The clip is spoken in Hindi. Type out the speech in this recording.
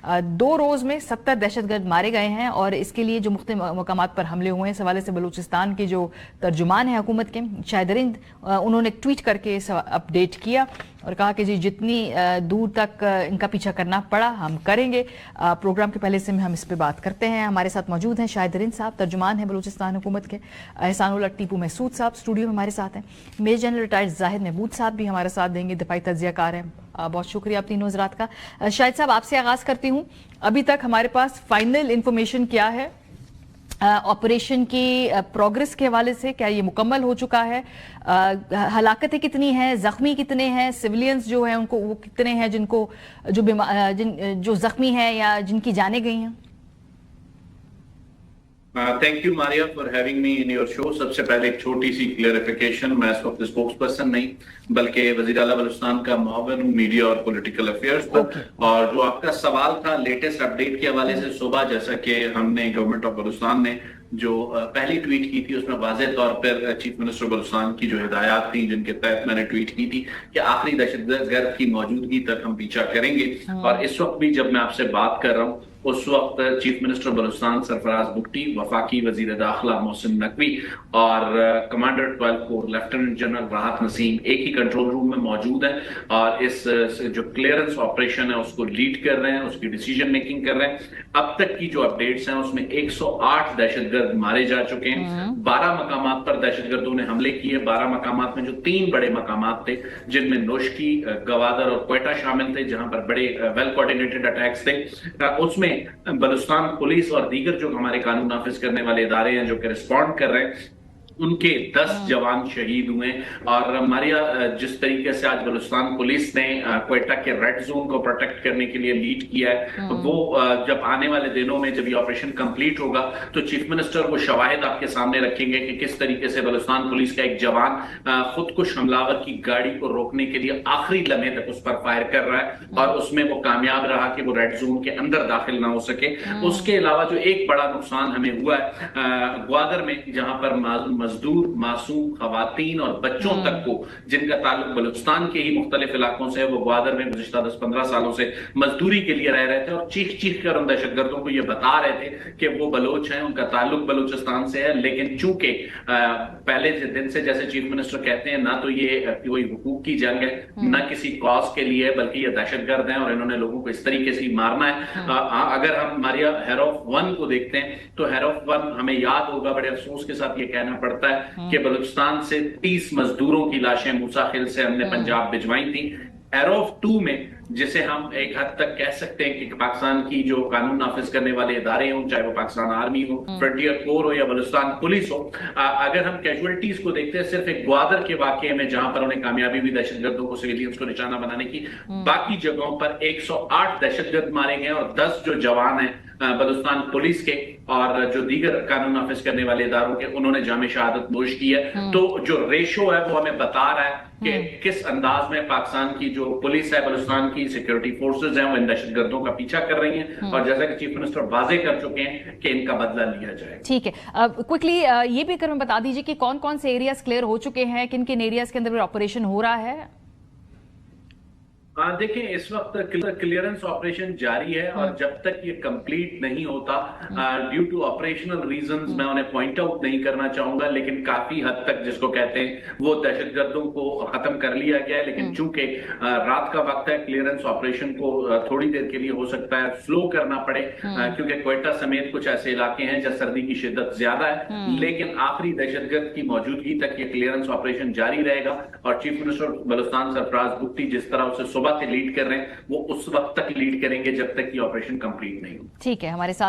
2 रोज में 70 दहशतगर्द मारे गए हैं और इसके लिए जो मुख्तलिफ मकामात पर हमले हुए हैं, इस हवाले से बलूचिस्तान के जो तर्जुमान है हुकूमत के शाहिदरिंद, उन्होंने ट्वीट करके अपडेट किया और कहा कि जी जितनी दूर तक इनका पीछा करना पड़ा हम करेंगे। प्रोग्राम के पहले से हम इस पर बात करते हैं। हमारे साथ मौजूद हैं शाहिदरिंद साहब, तर्जुमान हैं बलूचिस्तान हुकूमत के। एहसानुल्लाह टीपू महसूद साहब स्टूडियो में हमारे साथ हैं। Major general retired Zahid Mahmood साहब भी हमारे साथ देंगे, दिफाई तज्जियाकार हैं। बहुत शुक्रिया आप तीनों हज़रात का। शाहिद साहब, आपसे आगाज़ करती हूँ, अभी तक हमारे पास फाइनल इंफॉर्मेशन क्या है ऑपरेशन की प्रोग्रेस के हवाले से? क्या ये मुकम्मल हो चुका है? हलाकतें कितनी हैं, जख्मी कितने हैं, सिविलियंस जो हैं उनको वो कितने हैं जिनको जो जख्मी हैं या जिनकी जानें गई हैं? Thank you Maria for having me in your show. सबसे पहले एक छोटी सी क्लियरिफिकेशन, मैं इस वक्त स्पोक्स पर्सन नहीं बल्कि वज़ीर आला बलूचिस्तान का मुआविन मीडिया और पॉलिटिकल अफेयर्स पर। और जो आपका सवाल था लेटेस्ट अपडेट के हवाले से, सुबह जैसा कि हमने गवर्नमेंट ऑफ बलूचिस्तान ने जो पहली ट्वीट की थी उसमें वाज़ेह तौर पर चीफ मिनिस्टर बलूचिस्तान की जो हिदायत थी जिनके तहत मैंने ट्वीट की थी कि आखिरी दहशतगर्द की मौजूदगी तक हम पीछा करेंगे। और इस वक्त भी जब मैं आपसे बात कर रहा हूँ उस वक्त चीफ मिनिस्टर बलूचिस्तान सरफराज बुगटी, वफाकी वजीर दाखिला मोहसिन नकवी और कमांडर 12 कोर लेफ्टिनेंट जनरल राहत नसीम एक ही कंट्रोल रूम में मौजूद हैं और इस जो क्लियरेंस ऑपरेशन है उसको लीड कर रहे हैं, उसकी डिसीजन मेकिंग कर रहे हैं। अब तक की जो अपडेट्स हैं उसमें 108 दहशतगर्द मारे जा चुके हैं। 12 मकामात पर दहशतगर्दों ने हमले किए। 12 मकामात में जो 3 बड़े मकामात थे जिनमें नोशकी, गवादर और क्वेटा शामिल थे, जहां पर बड़े वेल कोऑर्डिनेटेड अटैक्स थे, उसमें बलूचिस्तान पुलिस और दीगर जो हमारे कानून नाफिज करने वाले इदारे हैं जो कि रिस्पॉन्ड कर रहे हैं, उनके 10 जवान शहीद हुए। और मारिया, जिस तरीके से आज बलूचिस्तान पुलिस ने क्वेटा के रेड जोन को प्रोटेक्ट करने के लिए लीड किया है, वो जब आने वाले दिनों में जब ये ऑपरेशन कंप्लीट होगा तो चीफ मिनिस्टर वो शवाहिद आपके सामने रखेंगे कि किस तरीके से बलूचिस्तान पुलिस का एक जवान खुदकुश हमलावर की गाड़ी को रोकने के लिए आखिरी लम्हे तक उस पर फायर कर रहा है और उसमें वो कामयाब रहा कि वो रेड जोन के अंदर दाखिल ना हो सके। उसके अलावा जो एक बड़ा नुकसान हमें हुआ है ग्वादर में, जहां पर मजदूर, मासूम खवातीन और बच्चों तक को जिनका ताल्लुक बलूचिस्तान के ही मुख्तलिफ इलाकों से है, वो ग्वादर में गुज़िश्ता 10-15 सालों से मजदूरी के लिए रह रहे थे और चीख चीख कर उन दहशतगर्दों को ये बता रहे थे कि वो बलोच हैं, उनका ताल्लुक बलूचिस्तान से है। लेकिन चूंकि पहले दिन से जैसे चीफ मिनिस्टर कहते हैं, ना तो ये कोई हुकूक की जंग है, ना किसी कॉज के लिए, बल्कि ये दहशतगर्द हैं और इन्होंने लोगों को इस तरीके से मारना है। अगर हम मारिया हैरोफ 1 को देखते हैं तो हैरोफ 1 हमें याद होगा, बड़े अफसोस के साथ ये कहना पड़ता है कि बलूचिस्तान से 30 मजदूरों की लाशें मूसाखिल से हमने पंजाब भिजवाई थी। हैरोफ 2 में, जिसे हम एक हद तक कह सकते हैं कि पाकिस्तान की जो कानून नाफिज करने वाले इदारे हों, चाहे वो पाकिस्तान आर्मी हो, फ्रंटियर कोर हो या बलूचिस्तान पुलिस हो, अगर हम कैजुअलिटीज को देखते हैं सिर्फ एक ग्वादर के वाकये में जहां पर उन्हें कामयाबी हुई दहशतगर्दों को, सिविलियंस को निशाना बनाने की, बाकी जगहों पर 108 दहशतगर्द मारे गए और 10 जो जवान हैं बलूचिस्तान पुलिस के और जो दीगर कानून नाफिज करने वाले इदारों के, उन्होंने जामे शहादत नोश की है। तो जो रेशो है वो हमें बता रहा है कि किस अंदाज में पाकिस्तान की जो पुलिस है, बलूचिस्तान की सिक्योरिटी फोर्सेज हैं, वो इन दहशतगर्दों का पीछा कर रही हैं और जैसा कि चीफ मिनिस्टर वाजे कर चुके हैं कि इनका बदला लिया जाए। ठीक है, क्विकली ये भी अगर मैं बता दीजिए कि कौन कौन से एरियाज क्लियर हो चुके हैं, किन किन एरियाज के अंदर ऑपरेशन हो रहा है? देखिए, इस वक्त क्लियरेंस ऑपरेशन जारी है और जब तक ये कंप्लीट नहीं होता, ड्यू टू ऑपरेशनल रीजंस, मैं उन्हें पॉइंट आउट नहीं करना चाहूंगा, लेकिन काफी हद तक जिसको कहते हैं वो दहशतगर्दों को खत्म कर लिया गया है। लेकिन चूंकि रात का वक्त है, क्लियरेंस ऑपरेशन को थोड़ी देर के लिए हो सकता है स्लो करना पड़े, क्योंकि क्वेटा समेत कुछ ऐसे इलाके हैं जहां सर्दी की शिद्दत ज्यादा है। लेकिन आखिरी दहशतगर्द की मौजूदगी तक ये क्लियरेंस ऑपरेशन जारी रहेगा और चीफ मिनिस्टर बलूचिस्तान सरफराज बुगटी जिस तरह उसे सुबह से लीड कर रहे हैं वो उस वक्त तक लीड करेंगे जब तक ये ऑपरेशन कंप्लीट नहीं हो। ठीक है, हमारे साथ